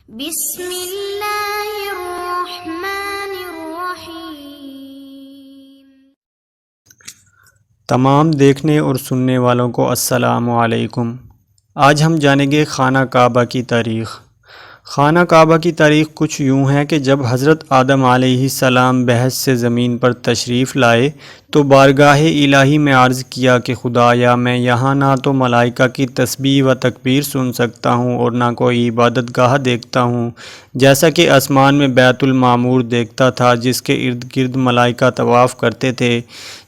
بسم اللہ الرحمن الرحیم۔ تمام دیکھنے اور سننے والوں کو السلام علیکم۔ آج ہم جانیں گے خانہ کعبہ کی تاریخ۔ خانہ کعبہ کی تاریخ کچھ یوں ہے کہ جب حضرت آدم علیہ السلام بحث سے زمین پر تشریف لائے تو بارگاہ الہی میں عرض کیا کہ خدایا میں یہاں نہ تو ملائکہ کی تسبیح و تکبیر سن سکتا ہوں اور نہ کوئی عبادت گاہ دیکھتا ہوں، جیسا کہ آسمان میں بیت المعمور دیکھتا تھا جس کے ارد گرد ملائکہ طواف کرتے تھے۔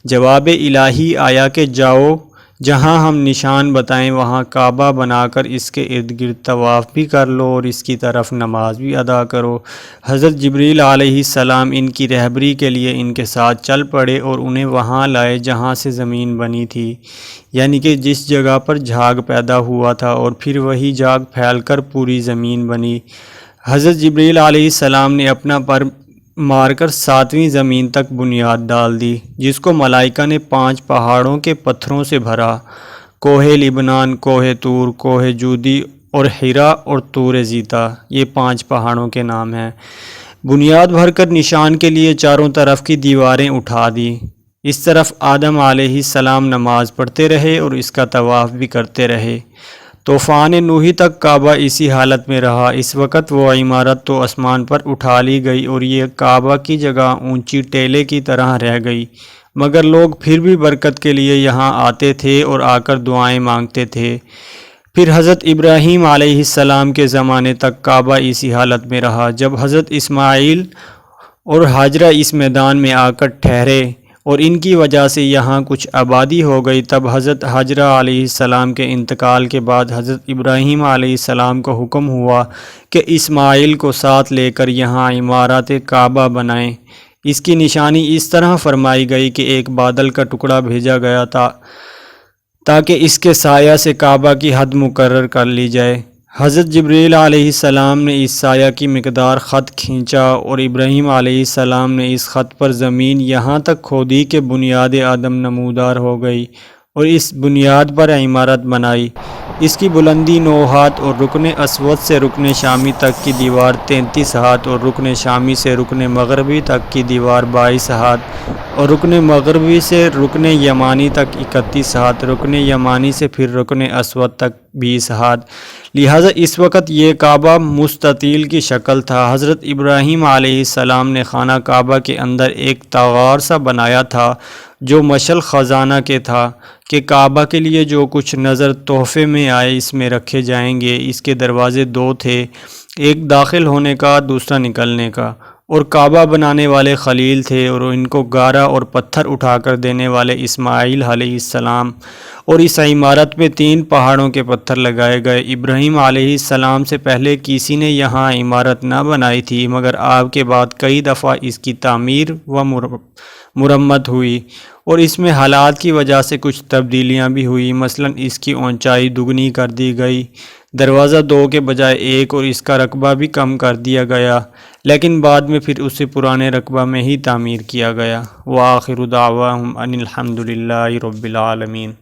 جواب الہی آیا کہ جاؤ، جہاں ہم نشان بتائیں وہاں کعبہ بنا کر اس کے ارد گرد طواف بھی کر لو اور اس کی طرف نماز بھی ادا کرو۔ حضرت جبریل علیہ السلام ان کی رہبری کے لیے ان کے ساتھ چل پڑے اور انہیں وہاں لائے جہاں سے زمین بنی تھی، یعنی کہ جس جگہ پر جھاگ پیدا ہوا تھا، اور پھر وہی جھاگ پھیل کر پوری زمین بنی۔ حضرت جبریل علیہ السلام نے اپنا پر مار کر 7ویں زمین تک بنیاد ڈال دی، جس کو ملائکہ نے 5 پہاڑوں کے پتھروں سے بھرا: کوہ لبنان، کوہ طور، کوہ جودی اور حرا اور طور زیتا۔ یہ 5 پہاڑوں کے نام ہیں۔ بنیاد بھر کر نشان کے لیے چاروں طرف کی دیواریں اٹھا دی۔ اس طرف آدم علیہ السلام نماز پڑھتے رہے اور اس کا طواف بھی کرتے رہے۔ طوفان نوحی تک کعبہ اسی حالت میں رہا۔ اس وقت وہ عمارت تو آسمان پر اٹھا لی گئی اور یہ کعبہ کی جگہ اونچی ٹیلے کی طرح رہ گئی، مگر لوگ پھر بھی برکت کے لیے یہاں آتے تھے اور آ کر دعائیں مانگتے تھے۔ پھر حضرت ابراہیم علیہ السلام کے زمانے تک کعبہ اسی حالت میں رہا۔ جب حضرت اسماعیل اور ہاجرہ اس میدان میں آ کر ٹھہرے اور ان کی وجہ سے یہاں کچھ آبادی ہو گئی، تب حضرت ہاجرہ علیہ السلام کے انتقال کے بعد حضرت ابراہیم علیہ السلام کو حکم ہوا کہ اسماعیل کو ساتھ لے کر یہاں عمارت کعبہ بنائیں۔ اس کی نشانی اس طرح فرمائی گئی کہ ایک بادل کا ٹکڑا بھیجا گیا تھا تاکہ اس کے سایہ سے کعبہ کی حد مقرر کر لی جائے۔ حضرت جبریل علیہ السلام نے اس سایہ کی مقدار خط کھینچا اور ابراہیم علیہ السلام نے اس خط پر زمین یہاں تک کھودی کہ بنیاد آدم نمودار ہو گئی اور اس بنیاد پر عمارت بنائی۔ اس کی بلندی 9 ہاتھ اور رکن اسود سے رکن شامی تک کی دیوار 33 ہاتھ اور رکن شامی سے رکن مغربی تک کی دیوار 22 ہاتھ اور رکن مغربی سے رکن یمانی تک 31 ہاتھ، رکن یمانی سے پھر رکن اسود تک 20 ہاتھ۔ لہٰذا اس وقت یہ کعبہ مستطیل کی شکل تھا۔ حضرت ابراہیم علیہ السلام نے خانہ کعبہ کے اندر ایک تاغار سا بنایا تھا جو مشعل خزانہ کے تھا کہ کعبہ کے لیے جو کچھ نظر تحفے میں آئے اس میں رکھے جائیں گے۔ اس کے دروازے 2 تھے، ایک داخل ہونے کا، دوسرا نکلنے کا، اور کعبہ بنانے والے خلیل تھے اور ان کو گارا اور پتھر اٹھا کر دینے والے اسماعیل علیہ السلام، اور اس عمارت میں 3 پہاڑوں کے پتھر لگائے گئے۔ ابراہیم علیہ السلام سے پہلے کسی نے یہاں عمارت نہ بنائی تھی، مگر آپ کے بعد کئی دفعہ اس کی تعمیر و مرمت ہوئی اور اس میں حالات کی وجہ سے کچھ تبدیلیاں بھی ہوئی۔ مثلاً اس کی اونچائی دگنی کر دی گئی، دروازہ 2 کے بجائے 1، اور اس کا رقبہ بھی کم کر دیا گیا، لیکن بعد میں پھر اسے پرانے رقبہ میں ہی تعمیر کیا گیا۔ وآخر دعواہم ان الحمد للہ رب العالمین۔